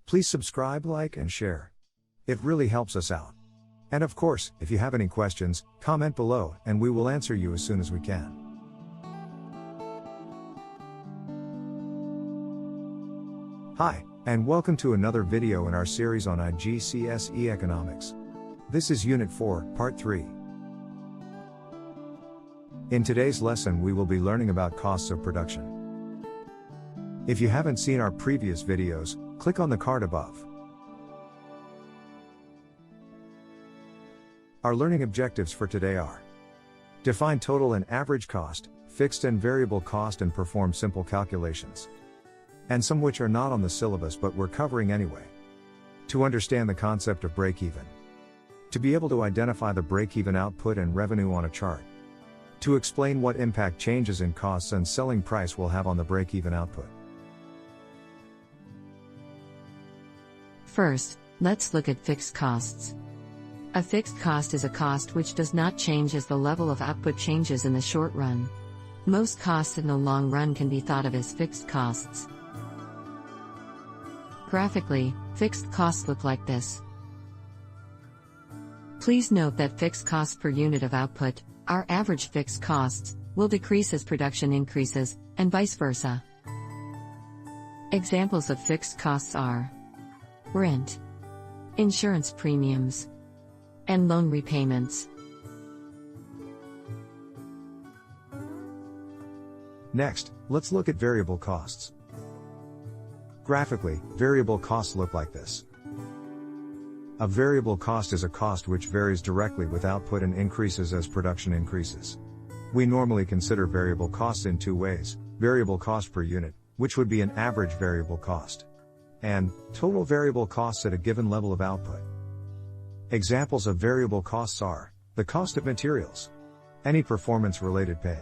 Please subscribe, like, and share. It really helps us out. And of course, if you have any questions, comment below and we will answer you as soon as we can. Hi, and welcome to another video in our series on IGCSE Economics. This is Unit 4, Part 3. In today's lesson we will be learning about costs of production. If you haven't seen our previous videos, click on the card above. Our learning objectives for today are: define total and average cost, fixed and variable cost, and perform simple calculations. And some which are not on the syllabus but we're covering anyway. To understand the concept of break-even. To be able to identify the break-even output and revenue on a chart. To explain what impact changes in costs and selling price will have on the break-even output. First, let's look at fixed costs. A fixed cost is a cost which does not change as the level of output changes in the short run. Most costs in the long run can be thought of as fixed costs. Graphically, fixed costs look like this. Please note that fixed costs per unit of output, our average fixed costs, will decrease as production increases, and vice versa. Examples of fixed costs are rent, insurance premiums, and loan repayments. Next, let's look at variable costs. Graphically, variable costs look like this. A variable cost is a cost which varies directly with output and increases as production increases. We normally consider variable costs in two ways: variable cost per unit, which would be an average variable cost, and total variable costs at a given level of output. Examples of variable costs are the cost of materials, any performance-related pay.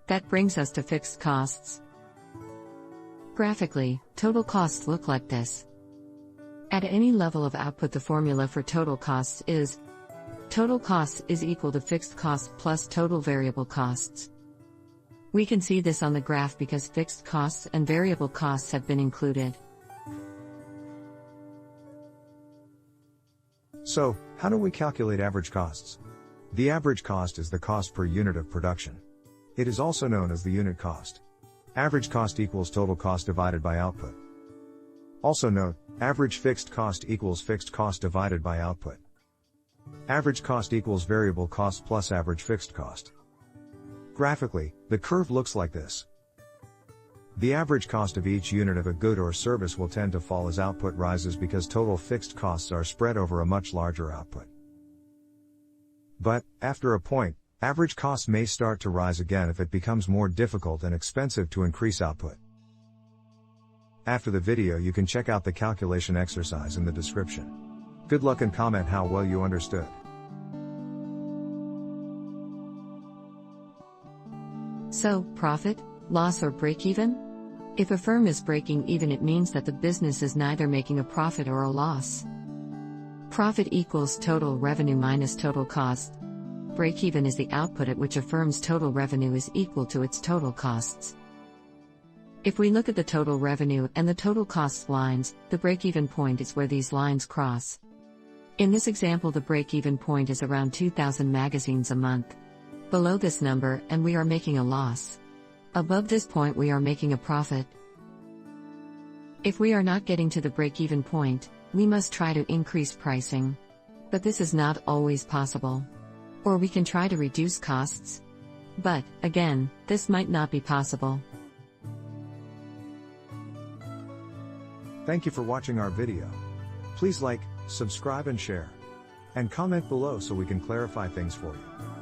That brings us to fixed costs. Graphically, total costs look like this. At any level of output, the formula for total costs is total costs is equal to fixed costs plus total variable costs. We can see this on the graph because fixed costs and variable costs have been included. So, how do we calculate average costs? The average cost is the cost per unit of production. It is also known as the unit cost. Average cost equals total cost divided by output. Also note, average fixed cost equals fixed cost divided by output. Average cost equals variable cost plus average fixed cost. Graphically, the curve looks like this. The average cost of each unit of a good or service will tend to fall as output rises because total fixed costs are spread over a much larger output. But, after a point, average costs may start to rise again if it becomes more difficult and expensive to increase output. After the video you can check out the calculation exercise in the description. Good luck and comment how well you understood. So, profit, loss, or break-even? If a firm is breaking even, it means that the business is neither making a profit or a loss. Profit equals total revenue minus total cost. Break-even is the output at which a firm's total revenue is equal to its total costs. If we look at the total revenue and the total costs lines, the break-even point is where these lines cross. In this example, the break-even point is around 2,000 magazines a month. Below this number, and we are making a loss. Above this point, we are making a profit. If we are not getting to the break-even point, we must try to increase pricing. But this is not always possible. Or we can try to reduce costs. But, again, this might not be possible. Thank you for watching our video. Please like, subscribe and share. And comment below so we can clarify things for you.